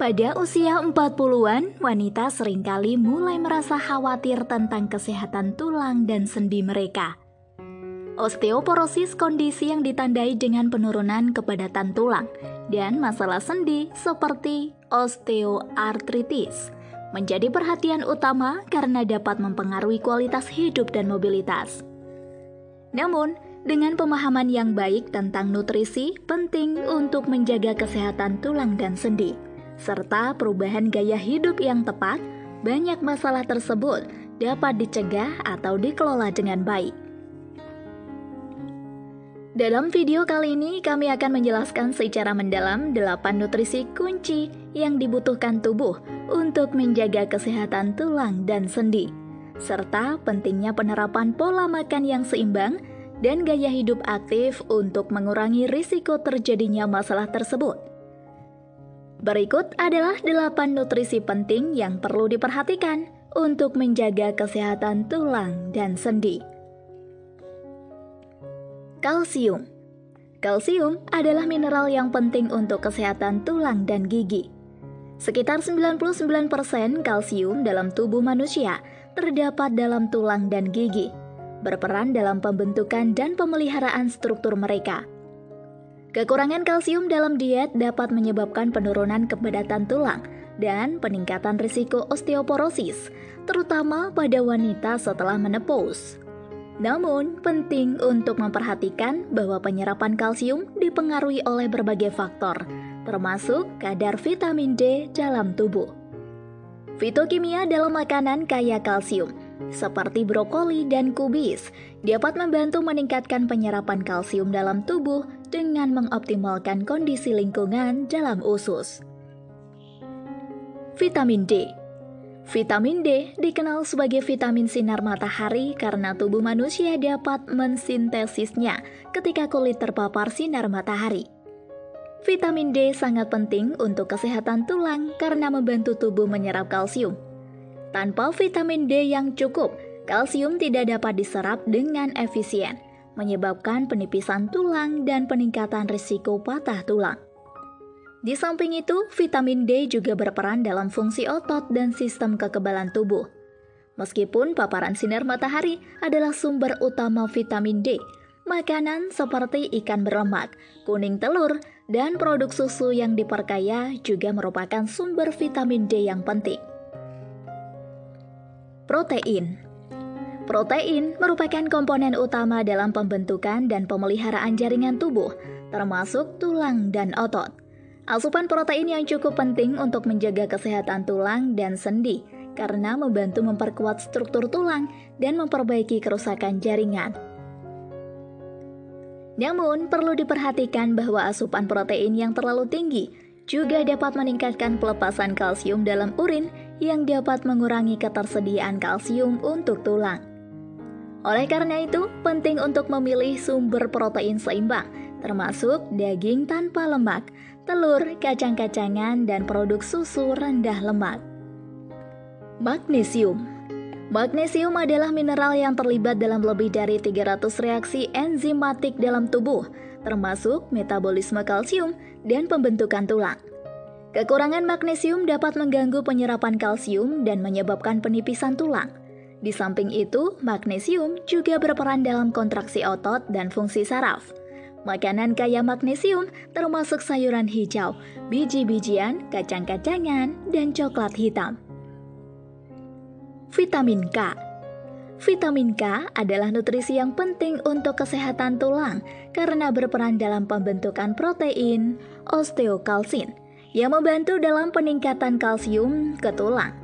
Pada usia 40-an, wanita seringkali mulai merasa khawatir tentang kesehatan tulang dan sendi mereka. Osteoporosis kondisi yang ditandai dengan penurunan kepadatan tulang dan masalah sendi seperti osteoartritis menjadi perhatian utama karena dapat mempengaruhi kualitas hidup dan mobilitas. Namun, dengan pemahaman yang baik tentang nutrisi penting untuk menjaga kesehatan tulang dan sendi, serta perubahan gaya hidup yang tepat, banyak masalah tersebut dapat dicegah atau dikelola dengan baik. Dalam video kali ini, kami akan menjelaskan secara mendalam 8 nutrisi kunci yang dibutuhkan tubuh untuk menjaga kesehatan tulang dan sendi, serta pentingnya penerapan pola makan yang seimbang dan gaya hidup aktif untuk mengurangi risiko terjadinya masalah tersebut. Berikut adalah 8 nutrisi penting yang perlu diperhatikan untuk menjaga kesehatan tulang dan sendi. Kalsium. Kalsium adalah mineral yang penting untuk kesehatan tulang dan gigi. Sekitar 99% kalsium dalam tubuh manusia terdapat dalam tulang dan gigi, berperan dalam pembentukan dan pemeliharaan struktur mereka. Kekurangan kalsium dalam diet dapat menyebabkan penurunan kepadatan tulang dan peningkatan risiko osteoporosis, terutama pada wanita setelah menopause. Namun, penting untuk memperhatikan bahwa penyerapan kalsium dipengaruhi oleh berbagai faktor, termasuk kadar vitamin D dalam tubuh. Fitokimia dalam makanan kaya kalsium, seperti brokoli dan kubis, dapat membantu meningkatkan penyerapan kalsium dalam tubuh dengan mengoptimalkan kondisi lingkungan dalam usus. Vitamin D. Vitamin D dikenal sebagai vitamin sinar matahari karena tubuh manusia dapat mensintesisnya ketika kulit terpapar sinar matahari. Vitamin D sangat penting untuk kesehatan tulang karena membantu tubuh menyerap kalsium. Tanpa vitamin D yang cukup, kalsium tidak dapat diserap dengan efisien, menyebabkan penipisan tulang dan peningkatan risiko patah tulang. Di samping itu, vitamin D juga berperan dalam fungsi otot dan sistem kekebalan tubuh. Meskipun paparan sinar matahari adalah sumber utama vitamin D, makanan seperti ikan berlemak, kuning telur, dan produk susu yang diperkaya juga merupakan sumber vitamin D yang penting. Protein. Protein merupakan komponen utama dalam pembentukan dan pemeliharaan jaringan tubuh, termasuk tulang dan otot. Asupan protein yang cukup penting untuk menjaga kesehatan tulang dan sendi, karena membantu memperkuat struktur tulang dan memperbaiki kerusakan jaringan. Namun, perlu diperhatikan bahwa asupan protein yang terlalu tinggi juga dapat meningkatkan pelepasan kalsium dalam urin yang dapat mengurangi ketersediaan kalsium untuk tulang. Oleh karena itu, penting untuk memilih sumber protein seimbang, termasuk daging tanpa lemak, telur, kacang-kacangan, dan produk susu rendah lemak. Magnesium. Magnesium adalah mineral yang terlibat dalam lebih dari 300 reaksi enzimatik dalam tubuh, termasuk metabolisme kalsium dan pembentukan tulang. Kekurangan magnesium dapat mengganggu penyerapan kalsium dan menyebabkan penipisan tulang. Di samping itu, magnesium juga berperan dalam kontraksi otot dan fungsi saraf. Makanan kaya magnesium termasuk sayuran hijau, biji-bijian, kacang-kacangan, dan coklat hitam. Vitamin K. Vitamin K adalah nutrisi yang penting untuk kesehatan tulang karena berperan dalam pembentukan protein osteokalsin yang membantu dalam peningkatan kalsium ke tulang.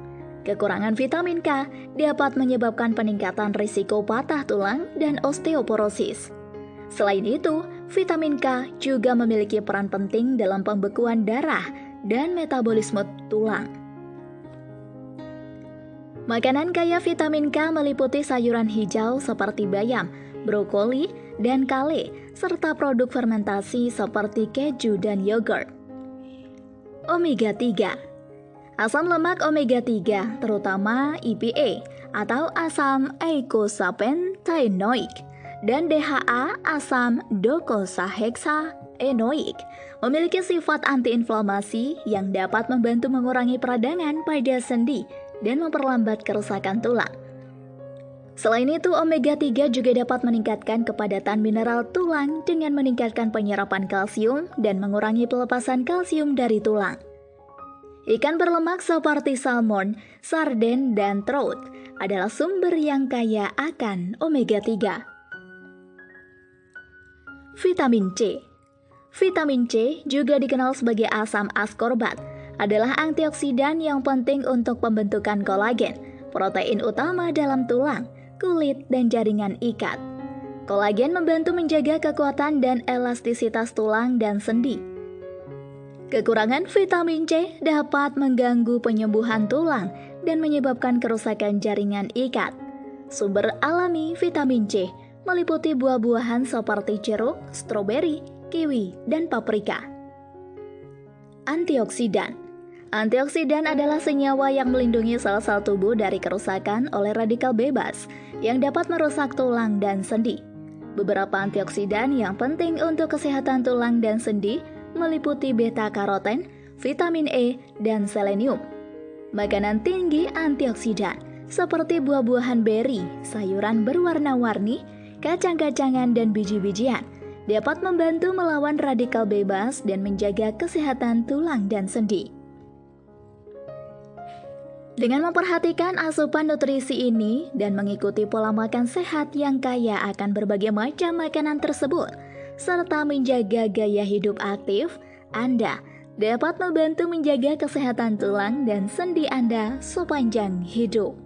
Kekurangan vitamin K dapat menyebabkan peningkatan risiko patah tulang dan osteoporosis. Selain itu, vitamin K juga memiliki peran penting dalam pembekuan darah dan metabolisme tulang. Makanan kaya vitamin K meliputi sayuran hijau seperti bayam, brokoli, dan kale, serta produk fermentasi seperti keju dan yogurt. Omega 3. Asam lemak omega 3, terutama EPA atau asam eicosapentaenoic, dan DHA asam docosahexaenoic memiliki sifat antiinflamasi yang dapat membantu mengurangi peradangan pada sendi dan memperlambat kerusakan tulang. Selain itu, omega 3 juga dapat meningkatkan kepadatan mineral tulang dengan meningkatkan penyerapan kalsium dan mengurangi pelepasan kalsium dari tulang. Ikan berlemak seperti salmon, sarden, dan trout adalah sumber yang kaya akan omega 3. Vitamin C. Vitamin C juga dikenal sebagai asam askorbat, adalah antioksidan yang penting untuk pembentukan kolagen, protein utama dalam tulang, kulit, dan jaringan ikat. Kolagen membantu menjaga kekuatan dan elastisitas tulang dan sendi. Kekurangan vitamin C dapat mengganggu penyembuhan tulang dan menyebabkan kerusakan jaringan ikat. Sumber alami vitamin C meliputi buah-buahan seperti jeruk, stroberi, kiwi, dan paprika. Antioksidan. Antioksidan adalah senyawa yang melindungi sel-sel tubuh dari kerusakan oleh radikal bebas yang dapat merusak tulang dan sendi. Beberapa antioksidan yang penting untuk kesehatan tulang dan sendi meliputi beta-karoten, vitamin E, dan selenium. Makanan tinggi antioksidan seperti buah-buahan beri, sayuran berwarna-warni, kacang-kacangan, dan biji-bijian dapat membantu melawan radikal bebas dan menjaga kesehatan tulang dan sendi. Dengan memperhatikan asupan nutrisi ini dan mengikuti pola makan sehat yang kaya akan berbagai macam makanan tersebut, serta menjaga gaya hidup aktif, Anda dapat membantu menjaga kesehatan tulang dan sendi Anda sepanjang hidup.